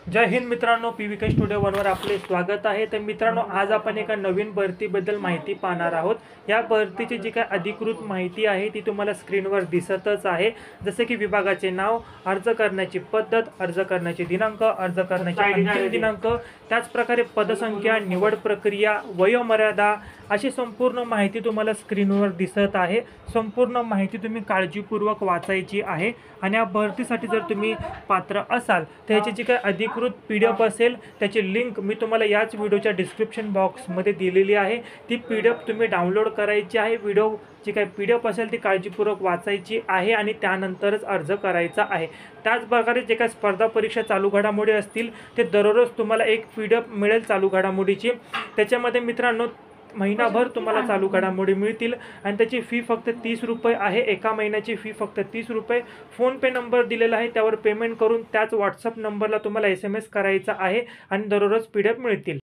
जय हिंद मित्रांनो, PVK studio वनवर आपले स्वागत आहे। तर मित्रांनो, आज आपण एका नवीन भरतीबद्दल माहिती पाहणार आहोत। या भरतीची जी काही अधिकृत माहिती आहे ती तुम्हाला स्क्रीनवर दिसतच आहे। जसे की विभागाचे नाव, अर्ज करण्याची पद्धत, अर्ज करण्याची दिनांक, अर्ज करण्याची अंतिम दिनांक, त्याच प्रकारे पदसंख्या, निवड प्रक्रिया, वयोमर्यादा अशी संपूर्ण माहिती तुम्हाला स्क्रीनवर दिसत आहे। संपूर्ण माहिती तुम्ही काळजीपूर्वक वाचायची आहे आणि या भरतीसाठी जर तुम्ही पात्र असाल तर याची जी काही अधिकृत PDF असेल त्याची लिंक मी तुम्हाला याच व्हिडिओच्या डिस्क्रिप्शन बॉक्समध्ये दिलेली आहे। ती PDF तुम्ही डाउनलोड करायची आहे। व्हिडिओ जी काही PDF असेल ती काळजीपूर्वक वाचायची आहे आणि त्यानंतरच अर्ज करायचा आहे। त्याच प्रकारे जे काही स्पर्धा परीक्षा चालू घडामोडी असतील ते दररोज तुम्हाला एक PDF मिळेल चालू घडामोडीची। त्याच्यामध्ये मित्रांनो महिनाभर तुम्हाला चालू घडामोडी मिळतील आणि त्याची फी फक्त 30 रुपये आहे। एका महिन्याची फी फक्त 30 रुपये। फोनपे नंबर दिलेला आहे, त्यावर पेमेंट करून त्याच व्हॉट्सअप नंबरला तुम्हाला SMS करायचा आहे आणि दररोज PDF मिळतील।